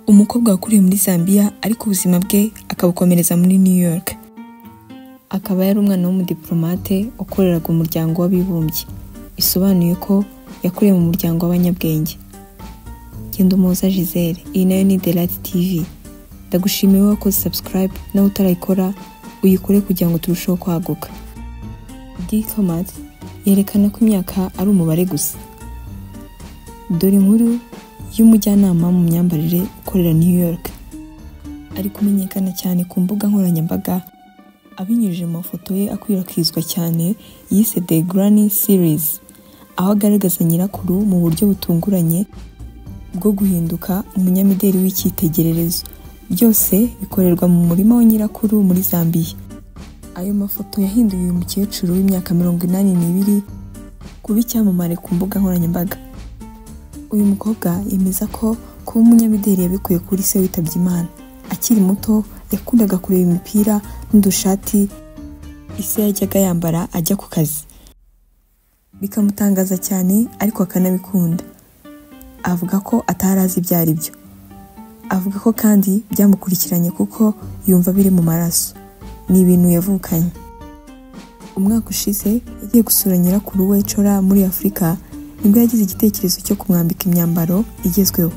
umukobwa wakuriye muri Zambia ariko ubuzima bwe akabukomereza muri New York. Akaba yari umwana w'umudiplomate ukoreraga umuryango w'abibumbye. Bisobanuye ko yakuriye mu muryango w'abanyabwenge. Ngendumuhoza Giselle, iyi nayo ni The Light TV. Ndagushimiye wakoze subscribe nawe utarayikora uyikore kugira ngo turusheho kwaguka. Dikomat yerekana ko imyaka ari umubare gusa. Dore inkuru y'umujyanama mu myambarire ukorera New York. Ari kumenyekana cyane ku mbuga nkoranyambaga abinyujije mu mafoto ye akwirakwizwa cyane yise The Granny Series, aho agaragaza nyirakuru mu buryo butunguranye bwo guhinduka umunyamideli w'icyitegererezo. Byose bikorerwa mu murima wa nyirakuru muri Zambia. Ayo mafoto yahinduye uyu mukecuru w'imyaka 82 kuba icyamamare ku mbuga nkoranyambaga. Uyu mukobwa yemeza ko kuba umunyamideli yabikuye kuri se witabye Imana. Akiri muto yakundaga kureba imipira n'udushati ise yajyaga yambara ajya ku kazi. Bikamutangaza cyane ariko akanabikunda. Avuga ko atarazi ibyo ari byo. Avuga ko kandi byamukurikiranye kuko yumva biri mu maraso. Ni ibintu yavukanye. Umwaka ushize yagiye gusura nyirakuru we Chora muri Afurika, nibwo yagize igitekerezo cyo kumwambika imyambaro igezweho.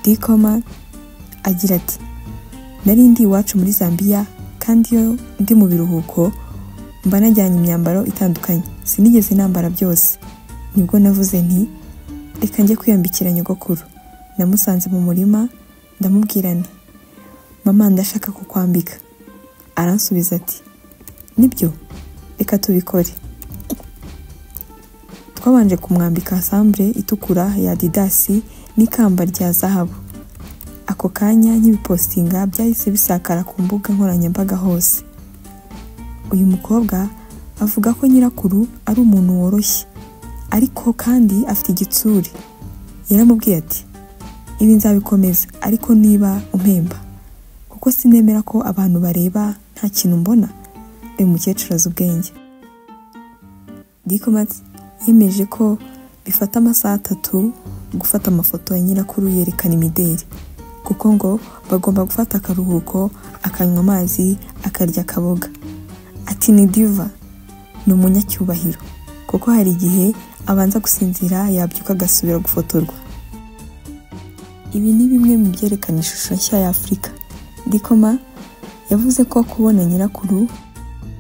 Dikomat agira ati, nari ndi iwacu muri Zambia kandi iyo ndi mu biruhuko mba najyanye imyambaro itandukanye. Sinigeze nambara byose. Nibwo navuze nti reka njye kwiyambikira nyogokuru. Namusanze mu murima ndamubwira nti, mama ndashaka kukwambika. Aransubiza ati, nibyo, reka tubikore. Twabanje kumwambika sambre itukura ya Adidas n'ikamba rya zahabu. Ako kanya nkibipostinga byahise bisakara ku mbuga nkoranyambaga hose. Uyu mukobwa avuga ko nyirakuru ari umuntu woroshye ariko kandi afite igitsure. Yaramubwiye ati, ibi nzabikomeza ariko niba umpemba, kuko sinemera ko abantu bareba nta kintu mbona. Uyu mukecuru azi ubwenge. Dikomat yemeje ko bifata amasaha 3 gufata amafoto ya nyirakuru yerekana imideli, kuko ngo bagomba gufata akaruhuko, akanywa amazi, akarya akaboga. Ati ni diva, ni umunyacyubahiro, kuko hari igihe abanza gusinzira yabyuka agasubira gufotorwa. Ibi ni bimwe mu byerekana ishusho nshya ya Afurika. Dikomat yavuze ko kubona nyirakuru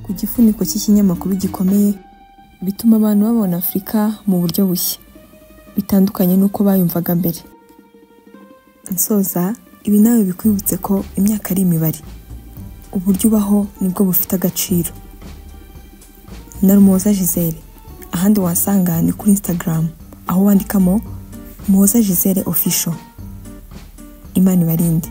ku gifuniko cy'ikinyamakuru gikomeye bituma abantu babona Afurika mu buryo bushya bitandukanye nuko bayumvaga mbere. Nsoza, ibi nawe bikwibutse ko imyaka ari imibare. Uburyo ubaho nibwo bufite agaciro. Ngendumuhoza Giselle. Ahandi wasanga ni kuri Instagram, aho wandikamo Muhoza Giselle Official. Imana ibarinde.